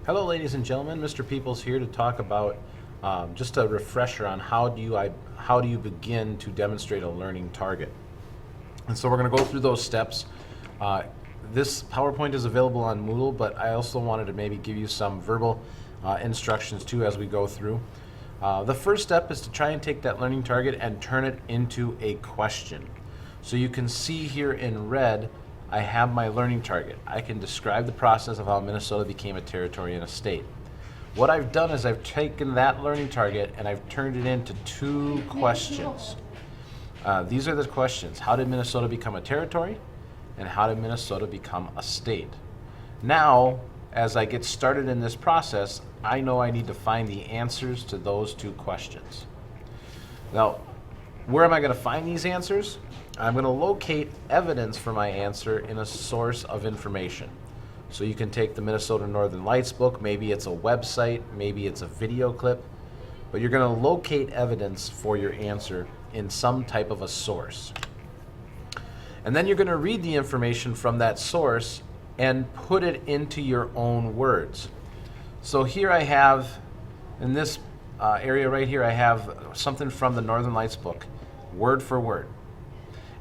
Hello, ladies and gentlemen. Mr. Peoples here to talk about just a refresher on how do you begin to demonstrate a learning target. And so we're going to go through those steps. This PowerPoint is available on Moodle, but I also wanted to maybe give you some verbal instructions too as we go through. The first step is to try and take that learning target and turn it into a question. So you can see here in red, I have my learning target. I can describe the process of how Minnesota became a territory and a state. What I've done is I've taken that learning target and I've turned it into two questions. These are the questions. How did Minnesota become a territory? And how did Minnesota become a state? Now, as I get started in this process, I know I need to find the answers to those two questions. Now, where am I going to find these answers? I'm going to locate evidence for my answer in a source of information. So you can take the Minnesota Northern Lights book, maybe it's a website, maybe it's a video clip, but you're going to locate evidence for your answer in some type of a source. And then you're going to read the information from that source and put it into your own words. So here I have, in this area right here, I have something from the Northern Lights book, word for word.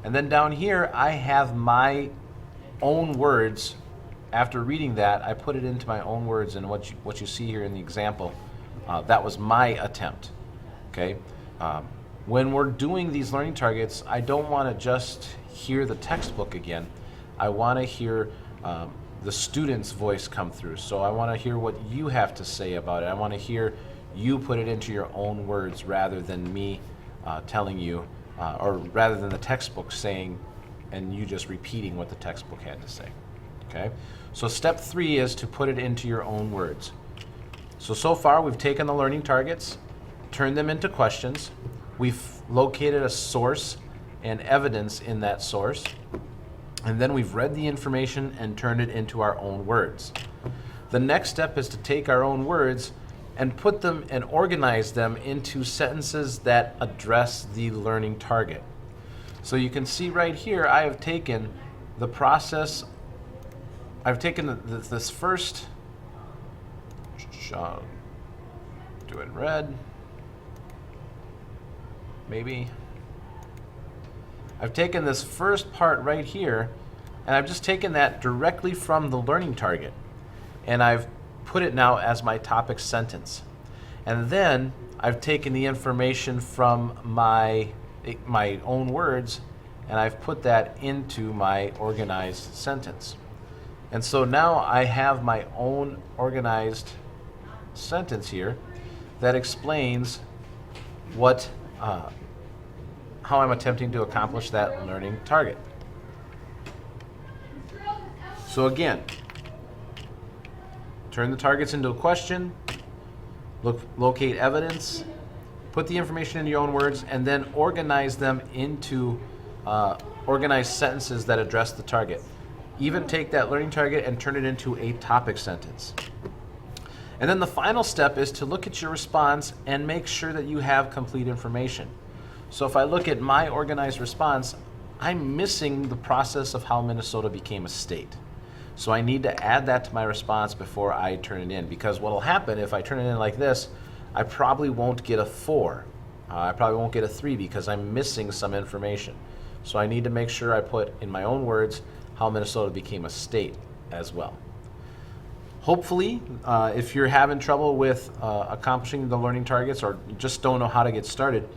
And then down here, I have my own words. After reading that, I put it into my own words, and what you see here in the example, that was my attempt. Okay. When we're doing these learning targets, I don't want to just hear the textbook again. I want to hear the student's voice come through. So I want to hear what you have to say about it. I want to hear you put it into your own words rather than me telling you, or rather than the textbook saying and you just repeating what the textbook had to say. Okay? So step 3 is to put it into your own words. So far we've taken the learning targets, turned them into questions. We've located a source and evidence in that source. And then we've read the information and turned it into our own words. The next step is to take our own words and put them and organize them into sentences that address the learning target. So you can see right here, I have taken the process, I've taken this first, do it in red, maybe. I've taken this first part right here, and I've just taken that directly from the learning target, and I've put it now as my topic sentence. And then I've taken the information from my own words, and I've put that into my organized sentence. And so now I have my own organized sentence here that explains what how I'm attempting to accomplish that learning target. So again, turn the targets into a question, locate evidence, put the information in your own words, and then organize them into organized sentences that address the target. Even take that learning target and turn it into a topic sentence. And then the final step is to look at your response and make sure that you have complete information. So if I look at my organized response, I'm missing the process of how Minnesota became a state. So I need to add that to my response before I turn it in, because what will happen if I turn it in like this, I probably won't get a 4. I probably won't get a 3 because I'm missing some information. So I need to make sure I put in my own words how Minnesota became a state as well. Hopefully, if you're having trouble with accomplishing the learning targets or just don't know how to get started,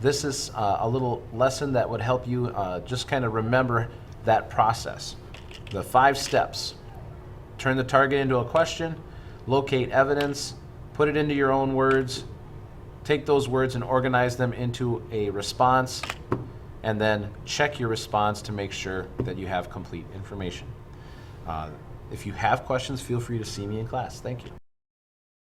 this is a little lesson that would help you just kind of remember that process. The 5 steps. Turn the target into a question, locate evidence, put it into your own words, take those words and organize them into a response, and then check your response to make sure that you have complete information. If you have questions, feel free to see me in class. Thank you.